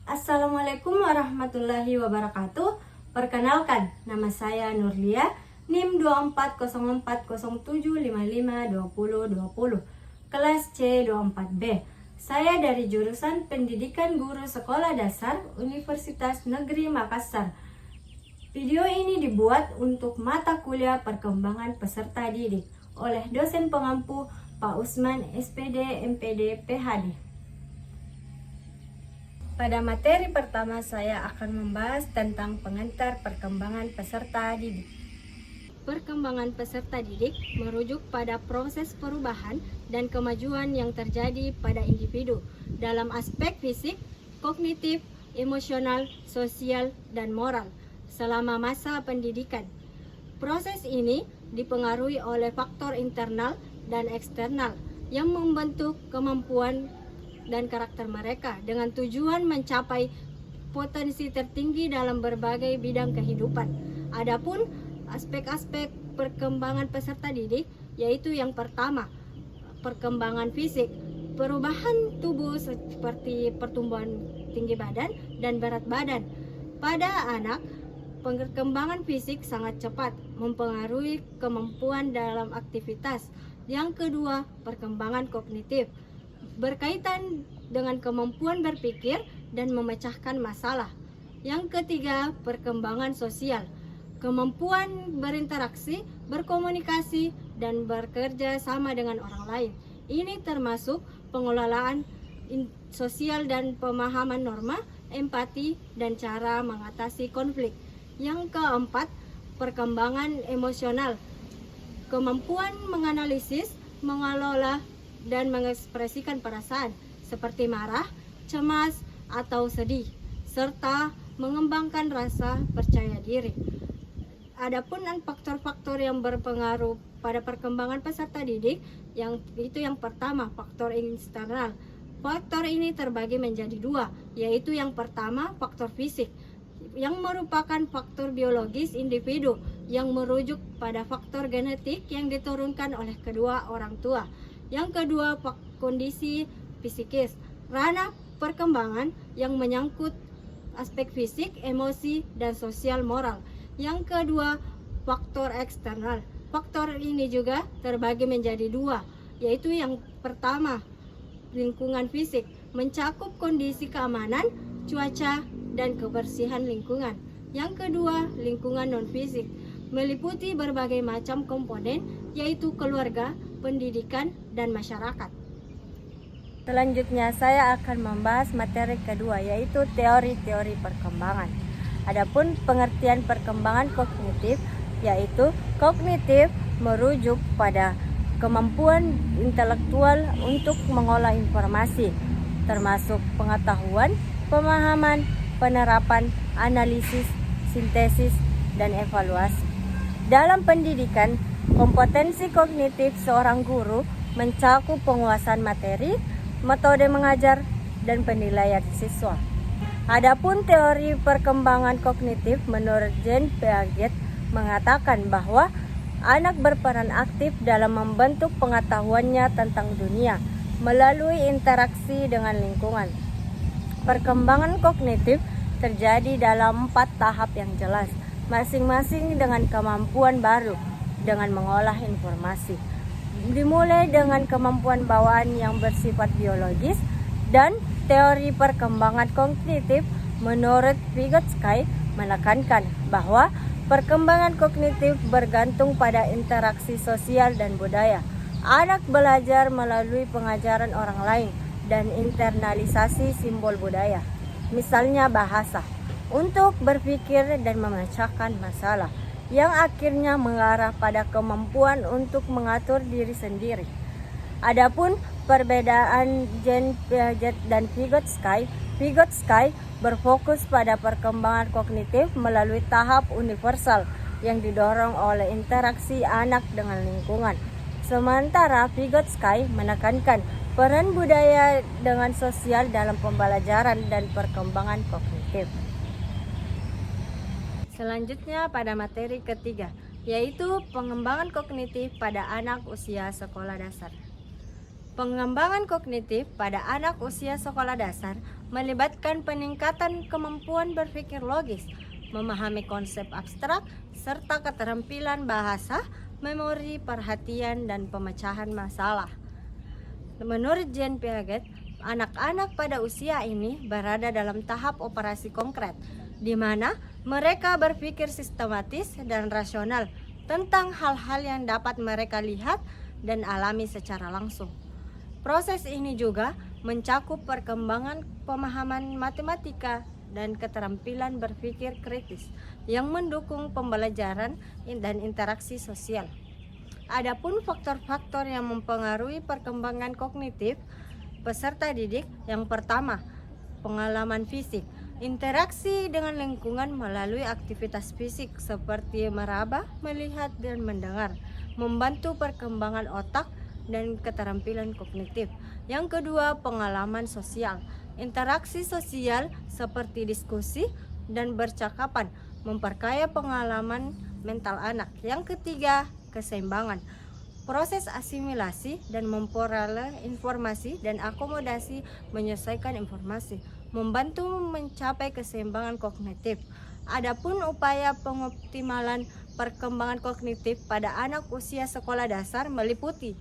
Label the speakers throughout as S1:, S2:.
S1: Assalamualaikum warahmatullahi wabarakatuh. Perkenalkan, nama saya Nurlia, NIM 240407552020, kelas C24B. Saya dari jurusan Pendidikan Guru Sekolah Dasar Universitas Negeri Makassar. Video ini dibuat untuk mata kuliah perkembangan peserta didik oleh dosen pengampu Pak Usman SPD MPD PhD. Pada materi pertama saya akan membahas tentang pengantar perkembangan peserta didik. Perkembangan peserta didik merujuk pada proses perubahan dan kemajuan yang terjadi pada individu dalam aspek fisik, kognitif, emosional, sosial, dan moral selama masa pendidikan. Proses ini dipengaruhi oleh faktor internal dan eksternal yang membentuk kemampuan dan karakter mereka dengan tujuan mencapai potensi tertinggi dalam berbagai bidang kehidupan. Adapun aspek-aspek perkembangan peserta didik yaitu yang pertama, perkembangan fisik. Perubahan tubuh seperti pertumbuhan tinggi badan dan berat badan. Pada anak, perkembangan fisik sangat cepat mempengaruhi kemampuan dalam aktivitas. Yang kedua, perkembangan kognitif berkaitan dengan kemampuan berpikir dan memecahkan masalah. Yang ketiga, perkembangan sosial, kemampuan berinteraksi, berkomunikasi, dan bekerja sama dengan orang lain. Ini termasuk pengelolaan sosial dan pemahaman norma, empati, dan cara mengatasi konflik. Yang keempat, perkembangan emosional, kemampuan menganalisis, mengelola, dan mengekspresikan perasaan seperti marah, cemas, atau sedih, serta mengembangkan rasa percaya diri. Adapun faktor-faktor yang berpengaruh pada perkembangan peserta didik, yang pertama, faktor eksternal. Faktor ini terbagi menjadi dua, yaitu yang pertama faktor fisik, yang merupakan faktor biologis individu yang merujuk pada faktor genetik yang diturunkan oleh kedua orang tua. Yang kedua, kondisi psikis, ranah perkembangan yang menyangkut aspek fisik, emosi, dan sosial moral. Yang kedua, faktor eksternal. Faktor ini juga terbagi menjadi dua, yaitu yang pertama, lingkungan fisik, mencakup kondisi keamanan, cuaca, dan kebersihan lingkungan. Yang kedua, lingkungan non-fisik, meliputi berbagai macam komponen, yaitu keluarga, pendidikan, dan masyarakat. Selanjutnya saya akan membahas materi kedua, yaitu teori-teori perkembangan. Adapun pengertian perkembangan kognitif, yaitu kognitif merujuk pada kemampuan intelektual untuk mengolah informasi, termasuk pengetahuan, pemahaman, penerapan, analisis, sintesis, dan evaluasi. Dalam pendidikan, kompetensi kognitif seorang guru mencakup penguasaan materi, metode mengajar, dan penilaian siswa. Adapun teori perkembangan kognitif menurut Jean Piaget mengatakan bahwa anak berperan aktif dalam membentuk pengetahuannya tentang dunia melalui interaksi dengan lingkungan. Perkembangan kognitif terjadi dalam 4 tahap yang jelas, masing-masing dengan kemampuan baru dengan mengolah informasi. Dimulai dengan kemampuan bawaan yang bersifat biologis, dan teori perkembangan kognitif menurut Vygotsky menekankan bahwa perkembangan kognitif bergantung pada interaksi sosial dan budaya. Anak belajar melalui pengajaran orang lain dan internalisasi simbol budaya, misalnya bahasa, untuk berpikir dan memecahkan masalah, yang akhirnya mengarah pada kemampuan untuk mengatur diri sendiri. Adapun perbedaan Jean Piaget dan Vygotsky berfokus pada perkembangan kognitif melalui tahap universal yang didorong oleh interaksi anak dengan lingkungan. Sementara Vygotsky menekankan peran budaya dengan sosial dalam pembelajaran dan perkembangan kognitif. Selanjutnya pada materi ketiga, yaitu pengembangan kognitif pada anak usia sekolah dasar. Pengembangan kognitif pada anak usia sekolah dasar melibatkan peningkatan kemampuan berpikir logis, memahami konsep abstrak, serta keterampilan bahasa, memori, perhatian, dan pemecahan masalah. Menurut Jean Piaget, anak-anak pada usia ini berada dalam tahap operasi konkret, di mana mereka berpikir sistematis dan rasional tentang hal-hal yang dapat mereka lihat dan alami secara langsung. Proses ini juga mencakup perkembangan pemahaman matematika dan keterampilan berpikir kritis yang mendukung pembelajaran dan interaksi sosial. Adapun faktor-faktor yang mempengaruhi perkembangan kognitif peserta didik, yang pertama, pengalaman fisik. Interaksi dengan lingkungan melalui aktivitas fisik seperti meraba, melihat, dan mendengar membantu perkembangan otak dan keterampilan kognitif. Yang kedua, pengalaman sosial. Interaksi sosial seperti diskusi dan bercakapan memperkaya pengalaman mental anak. Yang ketiga, keseimbangan. Proses asimilasi dan memperoleh informasi dan akomodasi menyesuaikan informasi membantu mencapai keseimbangan kognitif. Adapun upaya pengoptimalan perkembangan kognitif pada anak usia sekolah dasar meliputi: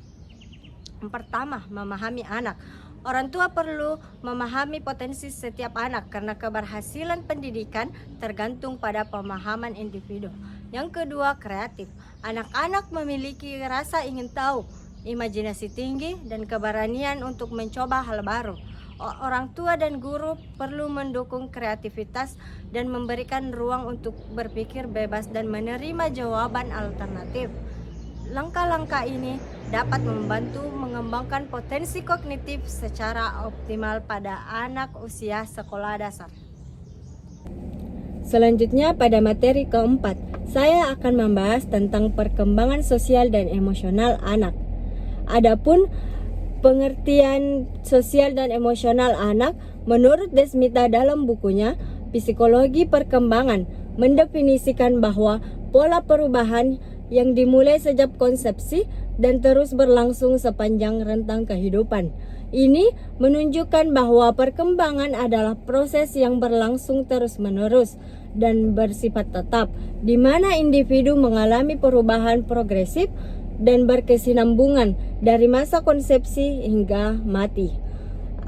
S1: yang pertama, memahami anak. Orang tua perlu memahami potensi setiap anak karena keberhasilan pendidikan tergantung pada pemahaman individu. Yang kedua, kreatif. Anak-anak memiliki rasa ingin tahu, imajinasi tinggi, dan keberanian untuk mencoba hal baru. Orang tua dan guru perlu mendukung kreativitas dan memberikan ruang untuk berpikir bebas dan menerima jawaban alternatif. Langkah-langkah ini dapat membantu mengembangkan potensi kognitif secara optimal pada anak usia sekolah dasar. Selanjutnya pada materi keempat, saya akan membahas tentang perkembangan sosial dan emosional anak. Adapun pengertian sosial dan emosional anak menurut Desmita dalam bukunya Psikologi Perkembangan mendefinisikan bahwa pola perubahan yang dimulai sejak konsepsi dan terus berlangsung sepanjang rentang kehidupan. Ini menunjukkan bahwa perkembangan adalah proses yang berlangsung terus-menerus dan bersifat tetap, di mana individu mengalami perubahan progresif dan berkesinambungan dari masa konsepsi hingga mati.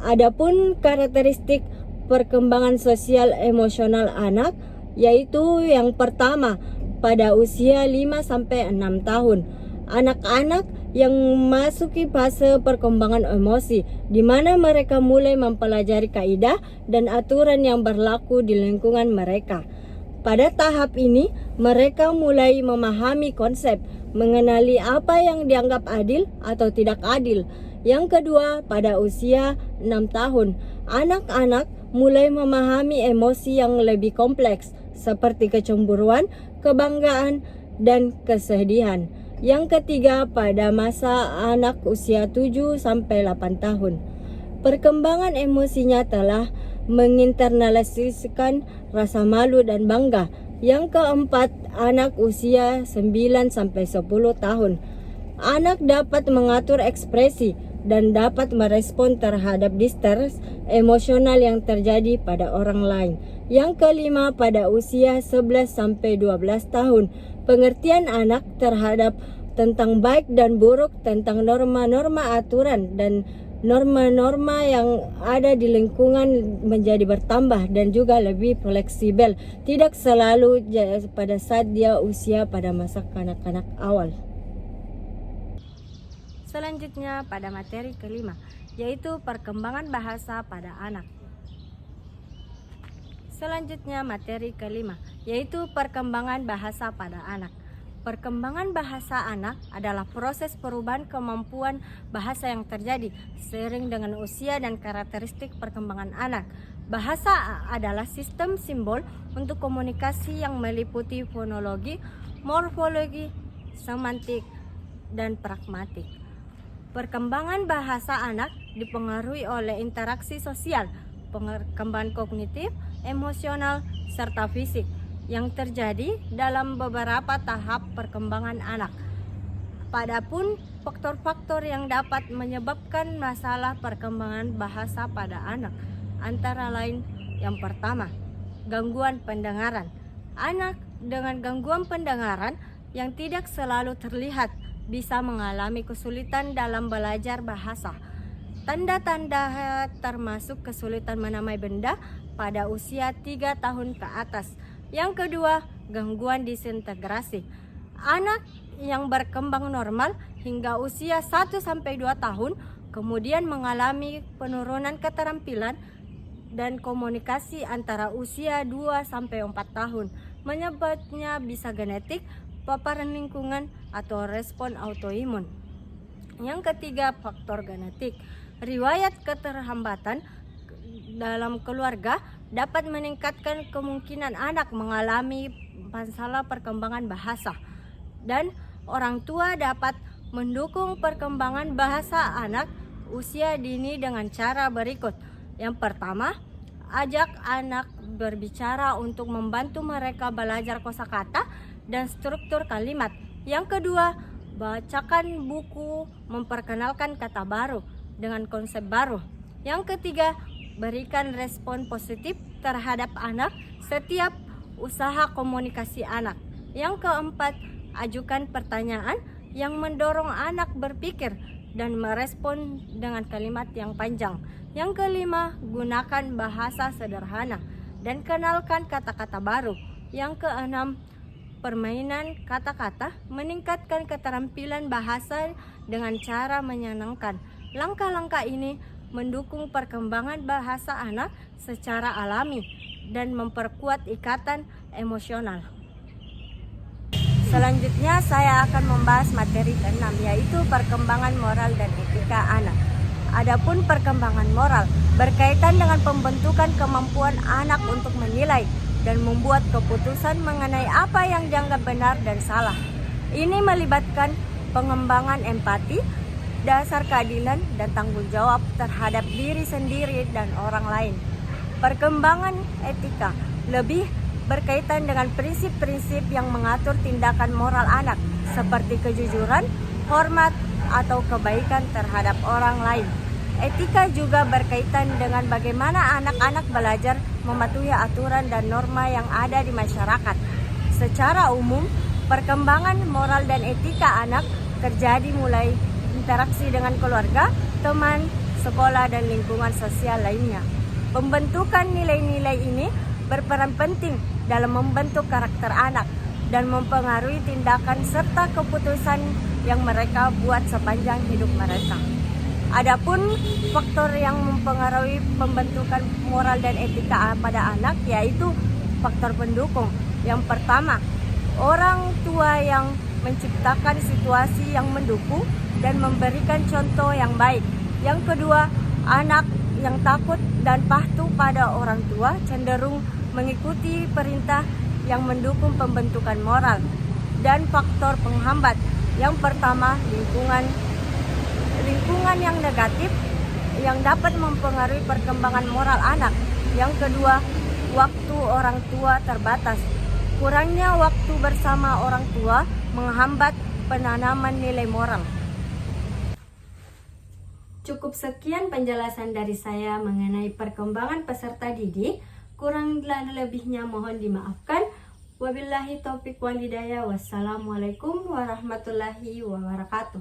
S1: Adapun karakteristik perkembangan sosial emosional anak, yaitu yang pertama, pada usia 5-6 tahun, anak-anak yang memasuki fase perkembangan emosi, di mana mereka mulai mempelajari kaidah dan aturan yang berlaku di lingkungan mereka. Pada tahap ini, mereka mulai memahami konsep, mengenali apa yang dianggap adil atau tidak adil. Yang kedua, pada usia 6 tahun, anak-anak mulai memahami emosi yang lebih kompleks, seperti kecemburuan, kebanggaan, dan kesedihan. Yang ketiga, pada masa anak usia 7-8 tahun, perkembangan emosinya telah menginternalisasikan rasa malu dan bangga. Yang keempat, anak usia 9-10 tahun, anak dapat mengatur ekspresi dan dapat merespon terhadap distress emosional yang terjadi pada orang lain. Yang kelima, pada usia 11-12 tahun, pengertian anak terhadap tentang baik dan buruk, tentang norma-norma aturan dan norma-norma yang ada di lingkungan menjadi bertambah dan juga lebih fleksibel, tidak selalu pada saat dia usia pada masa kanak-kanak awal. Selanjutnya pada materi kelima, yaitu perkembangan bahasa pada anak. Selanjutnya materi kelima, yaitu perkembangan bahasa pada anak. Perkembangan bahasa anak adalah proses perubahan kemampuan bahasa yang terjadi seiring dengan usia dan karakteristik perkembangan anak. Bahasa adalah sistem simbol untuk komunikasi yang meliputi fonologi, morfologi, semantik, dan pragmatik. Perkembangan bahasa anak dipengaruhi oleh interaksi sosial, perkembangan kognitif, emosional, serta fisik yang terjadi dalam beberapa tahap perkembangan anak. Padahal faktor-faktor yang dapat menyebabkan masalah perkembangan bahasa pada anak antara lain: yang pertama, gangguan pendengaran. Anak dengan gangguan pendengaran yang tidak selalu terlihat bisa mengalami kesulitan dalam belajar bahasa. Tanda-tanda termasuk kesulitan menamai benda pada usia 3 tahun ke atas. Yang kedua, gangguan disintegrasi. Anak yang berkembang normal hingga usia 1-2 tahun kemudian mengalami penurunan keterampilan dan komunikasi antara usia 2-4 tahun. Menyebabnya bisa genetik, paparan lingkungan, atau respon autoimun. Yang ketiga, faktor genetik. Riwayat keterlambatan dalam keluarga dapat meningkatkan kemungkinan anak mengalami masalah perkembangan bahasa. Dan orang tua dapat mendukung perkembangan bahasa anak usia dini dengan cara berikut. Yang pertama, ajak anak berbicara untuk membantu mereka belajar kosakata dan struktur kalimat. Yang kedua, bacakan buku memperkenalkan kata baru dengan konsep baru. Yang ketiga, berikan respon positif terhadap anak setiap usaha komunikasi anak. Yang keempat, ajukan pertanyaan yang mendorong anak berpikir dan merespon dengan kalimat yang panjang. Yang kelima, gunakan bahasa sederhana dan kenalkan kata-kata baru. Yang keenam, permainan kata-kata meningkatkan keterampilan bahasa dengan cara menyenangkan. Langkah-langkah ini mendukung perkembangan bahasa anak secara alami dan memperkuat ikatan emosional. Selanjutnya saya akan membahas materi ke-6, yaitu perkembangan moral dan etika anak. Adapun perkembangan moral berkaitan dengan pembentukan kemampuan anak untuk menilai dan membuat keputusan mengenai apa yang dianggap benar dan salah. Ini melibatkan pengembangan empati, dasar keadilan, dan tanggung jawab terhadap diri sendiri dan orang lain. Perkembangan etika lebih berkaitan dengan prinsip-prinsip yang mengatur tindakan moral anak seperti kejujuran, hormat, atau kebaikan terhadap orang lain. Etika juga berkaitan dengan bagaimana anak-anak belajar mematuhi aturan dan norma yang ada di masyarakat. Secara umum, perkembangan moral dan etika anak terjadi mulai interaksi dengan keluarga, teman, sekolah, dan lingkungan sosial lainnya. Pembentukan nilai-nilai ini berperan penting dalam membentuk karakter anak dan mempengaruhi tindakan serta keputusan yang mereka buat sepanjang hidup mereka. Adapun faktor yang mempengaruhi pembentukan moral dan etika pada anak yaitu faktor pendukung. Yang pertama, orang tua yang menciptakan situasi yang mendukung dan memberikan contoh yang baik. Yang kedua, anak yang takut dan patuh pada orang tua cenderung mengikuti perintah yang mendukung pembentukan moral. Dan faktor penghambat, yang pertama, lingkungan yang negatif yang dapat mempengaruhi perkembangan moral anak. Yang kedua, waktu orang tua terbatas. Kurangnya waktu bersama orang tua menghambat penanaman nilai moral. Cukup sekian penjelasan dari saya mengenai perkembangan peserta didik. Kurang dan lebihnya mohon dimaafkan. Wabillahi taufiq wal hidayah. Wassalamualaikum warahmatullahi wabarakatuh.